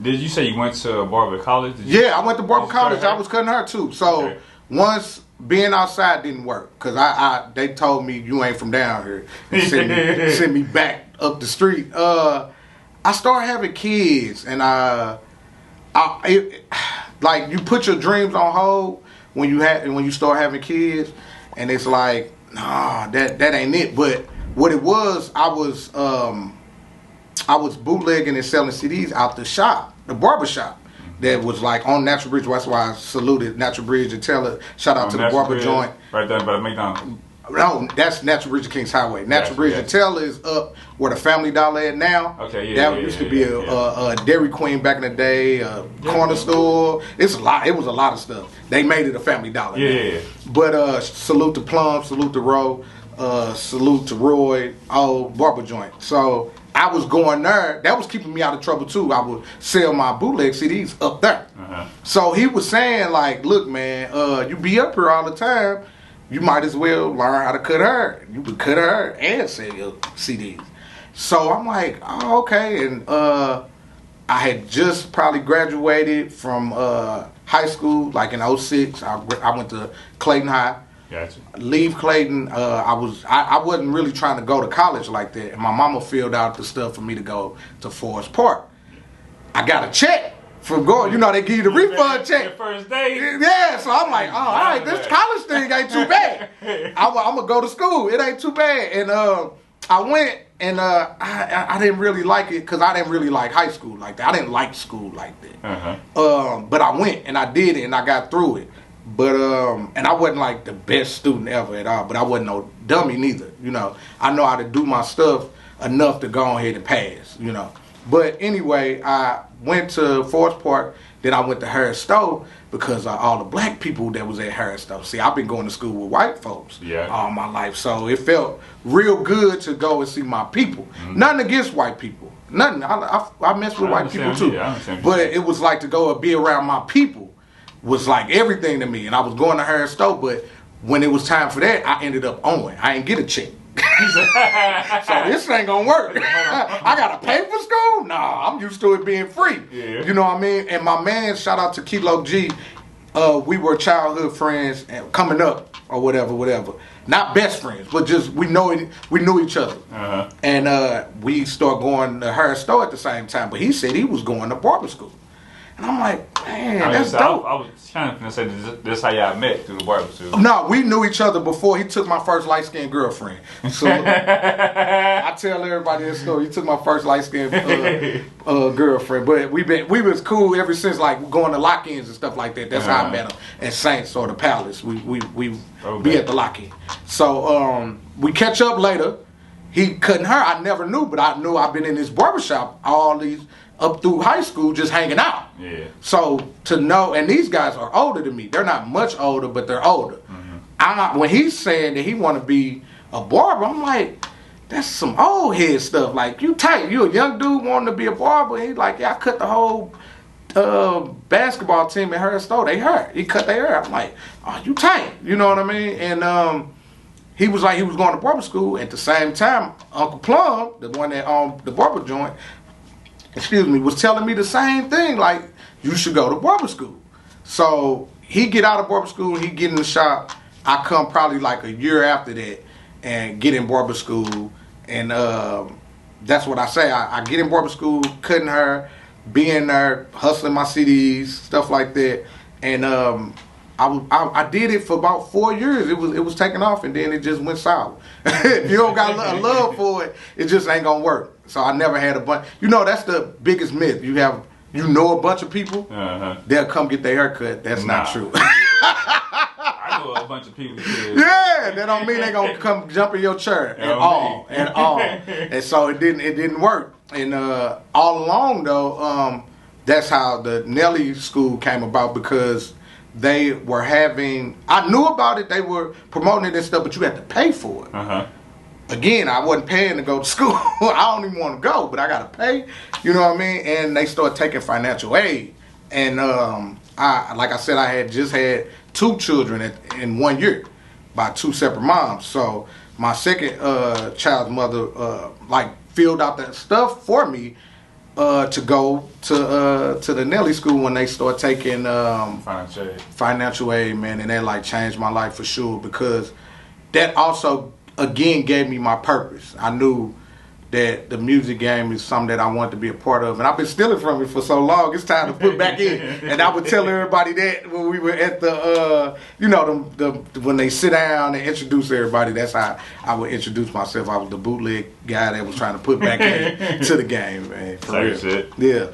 Did you say you went to Barber College? Yeah, I went to Barber College. I was cutting her too. So once being outside didn't work because they told me you ain't from down here and send me back up the street. I started having kids and like you put your dreams on hold when you start having kids, and it's like nah, that ain't it. But what it was, I was bootlegging and selling CDs out the shop, the barber shop. That was like on Natural Bridge. That's why I saluted Natural Bridge and tell it. Shout out to the barber joint. Right there by the McDonald's. No, that's Natural Bridge of Kings Highway. Natural Bridge and Taylor is up where the Family Dollar at now. Okay, that used to be a Dairy Queen back in the day, a corner store. It's a lot. It was a lot of stuff. They made it a Family Dollar. Yeah. But salute to Plum, salute to Roe, salute to Roy, barber joint. So I was going there. That was keeping me out of trouble too. I would sell my bootleg CDs up there. So he was saying like, look, man, you be up here all the time. You might as well learn how to cut hair. You could cut her and sell your CDs. So I'm like, oh, okay. And I had just probably graduated from high school, like in 06. I went to Clayton High. Gotcha. Leave Clayton. I wasn't really trying to go to college like that. And my mama filled out the stuff for me to go to Forest Park. I got a check. From going, they give you the refund check. The first day. Yeah, so I'm like, oh, all right, this college thing ain't too bad. I'm gonna go to school. It ain't too bad. And I went, and I didn't really like it because I didn't really like high school like that. I didn't like school like that. But I went and I did it and I got through it. But and I wasn't like the best student ever at all. But I wasn't no dummy neither. I know how to do my stuff enough to go ahead and pass. But anyway, I went to Forest Park, then I went to Harris Stowe because all the black people that was at Harris Stowe. See, I've been going to school with white folks all my life, so it felt real good to go and see my people. Nothing against white people. Nothing. I mess with white people too. But it was like to go and be around my people was like everything to me. And I was going to Harris Stowe, but when it was time for that, I ended up owing. I didn't get a check. So this ain't gonna work. I gotta pay for school? Nah, I'm used to it being free. Yeah. You know what I mean? And my man, shout out to Kelocc G, we were childhood friends and coming up or whatever. Not best friends, but just we knew each other. And we started going to Harris Stowe at the same time. But he said he was going to barber school. And I'm like, man, that's dope. I was trying to say this how y'all met through the barber school. No, we knew each other before he took my first light-skinned girlfriend. So I tell everybody this story. He took my first light-skinned girlfriend. But we was cool ever since, like going to lock-ins and stuff like that. That's how I met him at Saints or the Palace. We be at the lock-in. So we catch up later. He cutting her. I never knew, but I knew I've been in this barbershop up through high school just hanging out. Yeah. So to know, and these guys are older than me. They're not much older, but they're older. When he's saying that he want to be a barber, I'm like, that's some old head stuff. Like, you tight. You a young dude wanting to be a barber. And he's like, yeah, I cut the whole basketball team at Harris Stowe. They hurt. He cut their hair. I'm like, oh, you tight. You know what I mean? And he was like, he was going to barber school. At the same time, Uncle Plum, the one that owned the barber joint, was telling me the same thing, like, you should go to barber school. So he get out of barber school, he get in the shop. I come probably like a year after that and get in barber school. And that's what I say. I get in barber school, cutting her, being there, hustling my CDs, stuff like that. And I did it for about 4 years. It was taking off, and then it just went sour. If you don't got a love for it, it just ain't gonna work. So I never had a bunch. That's the biggest myth. You know a bunch of people, they'll come get their hair cut. That's not true. I know a bunch of people. Yeah, that don't mean they gonna come jump in your chair at all. And so it didn't work. And all along though, that's how the Nelly school came about, because they were having, I knew about it, they were promoting it and stuff, but you had to pay for it. Again, I wasn't paying to go to school. I don't even want to go, but I got to pay. You know what I mean? And they started taking financial aid. And like I said, I had just had 2 children in 1 year by 2 separate moms. So my second child's mother filled out that stuff for me to go to the Nelly school when they start taking financial aid, man, and that like changed my life for sure, because that also again gave me my purpose. I knew that the music game is something that I wanted to be a part of, and I've been stealing from it for so long. It's time to put back in. And I would tell everybody that when we were at the, when they sit down and introduce everybody. That's how I would introduce myself. I was the bootleg guy that was trying to put back in to the game, man. For real. Shit. Yeah.